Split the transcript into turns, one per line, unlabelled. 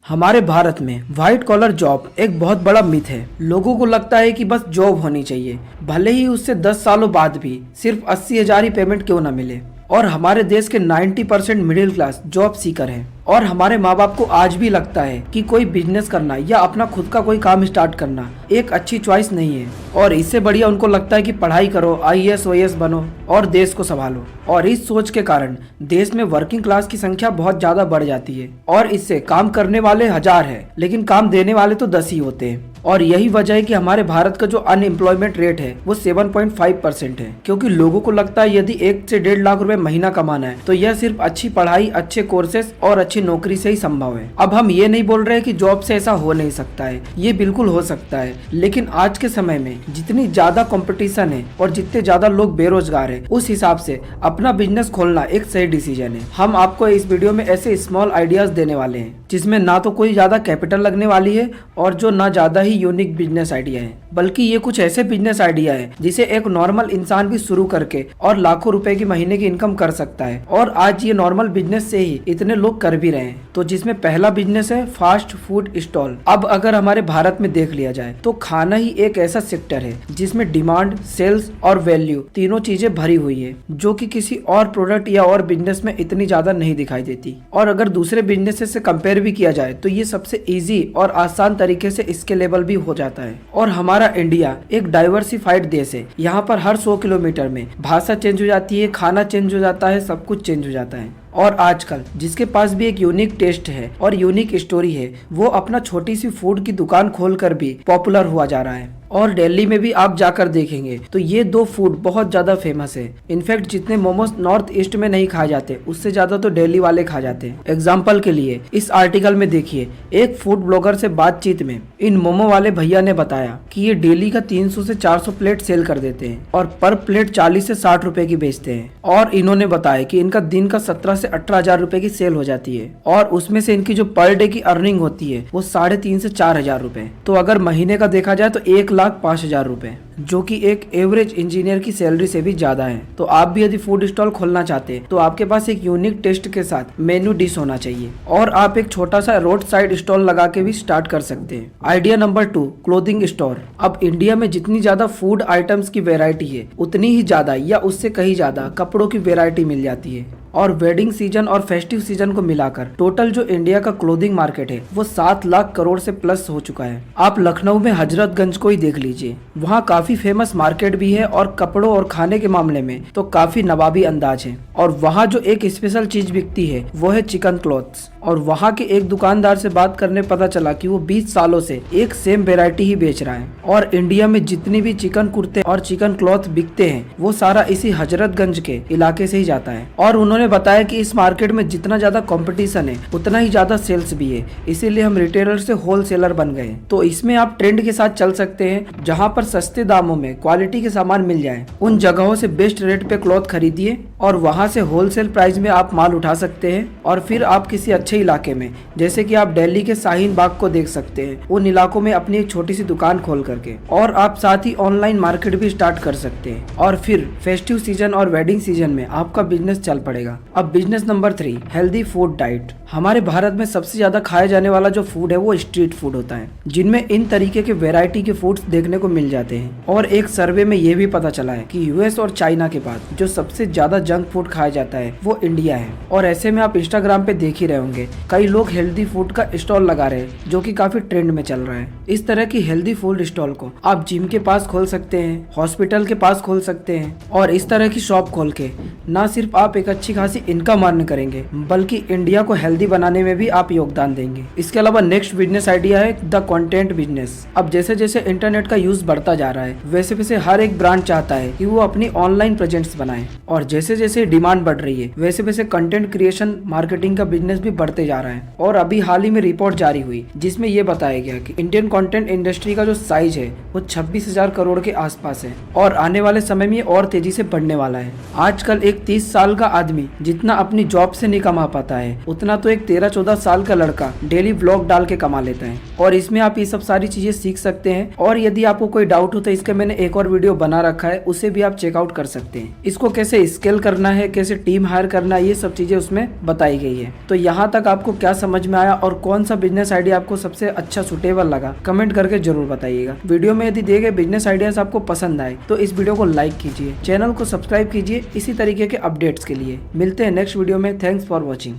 हमारे भारत में white collar job एक बहुत बड़ा मिथ है। लोगों को लगता है कि बस जॉब होनी चाहिए, भले ही उससे 10 सालों बाद भी सिर्फ 80,000 ही पेमेंट क्यों न मिले। और हमारे देश के 90% मिडिल क्लास जॉब सीकर हैं। और हमारे माँ बाप को आज भी लगता है कि कोई बिजनेस करना या अपना खुद का कोई काम स्टार्ट करना एक अच्छी चॉइस नहीं है। और इससे बढ़िया उनको लगता है कि पढ़ाई करो, IAS OAS बनो और देश को संभालो। और इस सोच के कारण देश में वर्किंग क्लास की संख्या बहुत ज्यादा बढ़ जाती है। और इससे काम करने वाले 1000 हैं, लेकिन काम देने वाले तो 10 ही होते हैं। और यही वजह है कि हमारे भारत का जो अनएम्प्लॉयमेंट रेट है वो 7.5% है। क्योंकि लोगों को लगता है यदि 1 से 1.5 लाख रुपए महीना कमाना है तो यह सिर्फ अच्छी पढ़ाई, अच्छे कोर्सेज और अच्छी नौकरी से ही संभव है। अब हम ये नहीं बोल रहे कि जॉब से ऐसा हो नहीं सकता है, ये बिल्कुल हो सकता है। लेकिन आज के समय में जितनी ज्यादा कंपटीशन है और जितने ज्यादा लोग बेरोजगार है, उस हिसाब से अपना बिजनेस खोलना एक सही डिसीजन है। हम आपको इस वीडियो में ऐसे स्मॉल आइडियाज देने वाले हैं जिसमें ना तो कोई ज्यादा कैपिटल लगने वाली है और जो ना ज्यादा ही यूनिक बिजनेस आइडिया है, बल्कि ये कुछ ऐसे बिजनेस आइडिया है जिसे एक नॉर्मल इंसान भी शुरू करके और लाखों रुपए की महीने की इनकम कर सकता है। और आज ये नॉर्मल बिजनेस से ही इतने लोग कर भी रहे हैं। तो जिसमें पहला बिजनेस है फास्ट फूड स्टॉल। अब अगर हमारे भारत में देख लिया जाए तो खाना ही एक ऐसा सेक्टर है जिसमें डिमांड, सेल्स और वैल्यू तीनों चीजें भरी हुई है, जो कि किसी और प्रोडक्ट या और बिजनेस में इतनी ज्यादा नहीं दिखाई देती। और अगर दूसरे बिजनेस से कंपेयर भी किया जाए तो ये सबसे इजी और आसान तरीके से स्केलेबल भी हो जाता है। और हमारा इंडिया एक डाइवर्सिफाइड देश है। यहाँ पर हर 100 किलोमीटर में भाषा चेंज हो जाती है, खाना चेंज हो जाता है, सब कुछ चेंज हो जाता है। और आजकल जिसके पास भी एक यूनिक टेस्ट है और यूनिक स्टोरी है, वो अपना छोटी सी फूड की दुकान खोलकर भी पॉपुलर हुआ जा रहा है। और दिल्ली में भी आप जाकर देखेंगे तो ये दो फूड बहुत ज्यादा फेमस है। इनफैक्ट जितने मोमोज नॉर्थ ईस्ट में नहीं खाए जाते, उससे ज्यादा तो दिल्ली वाले खा जाते हैं। एग्जाम्पल के लिए इस आर्टिकल में देखिए, एक फूड ब्लॉगर से बातचीत में इन मोमो वाले भैया ने बताया कि ये डेली का 300 से 400 प्लेट सेल कर देते हैं और पर प्लेट 40 से 60 रुपए की बेचते हैं। और इन्होंने बताया कि इनका दिन का 17 से 18,000 रुपए की सेल हो जाती है। और उसमें से इनकी जो पर डे की अर्निंग होती है वो 3,500 से 4,000 रुपए। तो अगर महीने का देखा जाए तो 1,05,000 रुपए, जो कि एक एवरेज इंजीनियर की सैलरी से भी ज्यादा है। तो आप भी यदि फूड स्टॉल खोलना चाहते हैं तो आपके पास एक यूनिक टेस्ट के साथ मेन्यू डिश होना चाहिए। और आप एक छोटा सा रोड साइड स्टॉल लगा के भी स्टार्ट कर सकते हैं। Idea number 2, clothing store. अब इंडिया में जितनी ज्यादा फूड आइटम्स की वेराइटी है, उतनी ही ज्यादा या उससे कहीं ज्यादा कपड़ों की वेराइटी मिल जाती है। और वेडिंग सीजन और फेस्टिव सीजन को मिलाकर टोटल जो इंडिया का क्लोथिंग मार्केट है वो 7 लाख करोड़ से प्लस हो चुका है। आप लखनऊ में हजरतगंज को ही देख लीजिए, वहाँ काफी फेमस मार्केट भी है और कपड़ों और खाने के मामले में तो काफी नवाबी अंदाज है। और वहाँ जो एक स्पेशल चीज बिकती है वो है चिकन क्लॉथ्स। और वहाँ के एक दुकानदार से बात करने पता चला कि वो 20 सालों से एक सेम वेराइटी ही बेच रहा है। और इंडिया में जितनी भी चिकन कुर्ते और चिकन क्लॉथ बिकते हैं वो सारा इसी हजरतगंज के इलाके से ही जाता है। और उन्होंने बताया कि इस मार्केट में जितना ज्यादा कंपटीशन है उतना ही ज्यादा सेल्स भी है, इसीलिए हम रिटेलर से होलसेलर बन गए। तो इसमें आप ट्रेंड के साथ चल सकते हैं, जहां पर सस्ते दामों में क्वालिटी के सामान मिल जाए। उन जगहों से बेस्ट रेट पे क्लॉथ खरीदिए और वहां से होलसेल प्राइस में आप माल उठा सकते हैं। और फिर आप किसी अच्छे इलाके में, जैसे कि आप दिल्ली के शाहीन बाग को देख सकते हैं, उन इलाकों में अपनी एक छोटी सी दुकान खोल करके और आप साथ ही ऑनलाइन मार्केट भी स्टार्ट कर सकते हैं। और फिर फेस्टिव सीजन और वेडिंग सीजन में आपका बिजनेस चल पड़ेगा। अब business number 3, healthy food diet. हमारे भारत में सबसे ज्यादा खाया जाने वाला जो फूड है वो स्ट्रीट फूड होता है, जिनमें इन तरीके के वैरायटी के फूड्स देखने को मिल जाते हैं। और एक सर्वे में ये भी पता चला है कि US और चाइना के बाद जो सबसे ज्यादा जंक फूड खाया जाता है वो इंडिया है। और ऐसे में आप इंस्टाग्राम पे देख ही रहे होंगे, कई लोग हेल्दी फूड का स्टॉल लगा रहे हैं, जो कि काफी ट्रेंड में चल रहा है। इस तरह की हेल्दी फूड स्टॉल को आप जिम के पास खोल सकते हैं, हॉस्पिटल के पास खोल सकते हैं। और इस तरह की शॉप खोल के न सिर्फ आप एक अच्छी खासी इनकम अर्न करेंगे, बल्कि इंडिया को हेल्दी बनाने में भी आप योगदान देंगे। इसके अलावा नेक्स्ट बिजनेस आइडिया है द कंटेंट बिजनेस। अब जैसे जैसे इंटरनेट का यूज बढ़ता जा रहा है, वैसे वैसे हर एक ब्रांड चाहता है कि वो अपनी ऑनलाइन प्रेजेंस बनाए। और जैसे जैसे डिमांड बढ़ रही है, वैसे वैसे कंटेंट क्रिएशन मार्केटिंग का बिजनेस भी बढ़ते जा रहा है। और अभी हाल ही में रिपोर्ट जारी हुई जिसमें ये बताया गया कि इंडियन कंटेंट इंडस्ट्री का जो साइज है वो 26,000 करोड़ के आसपास है और आने वाले समय में और तेजी से बढ़ने वाला है। आजकल एक 30 साल का आदमी जितना अपनी जॉब से नहीं कमा पाता है, उतना तो एक 13-14 साल का लड़का डेली व्लॉग डाल के कमा लेता है। और इसमें आप ये सब सारी चीजें सीख सकते हैं। और यदि आपको कोई डाउट हो तो इसका मैंने एक और वीडियो बना रखा है, उसे भी आप चेकआउट कर सकते हैं। इसको कैसे स्केल करना है, कैसे टीम हायर करना है, ये सब चीजें उसमें बताई गई है। तो यहाँ तक आपको क्या समझ में आया और कौन सा बिजनेस आइडिया आपको सबसे अच्छा सुटेबल लगा, कमेंट करके जरूर बताइएगा। वीडियो में यदि दिए गए बिजनेस आइडियाज आपको पसंद आए तो इस वीडियो को लाइक कीजिए, चैनल को सब्सक्राइब कीजिए इसी तरीके के अपडेट्स के लिए। मिलते हैं नेक्स्ट वीडियो में। Thanks for watching.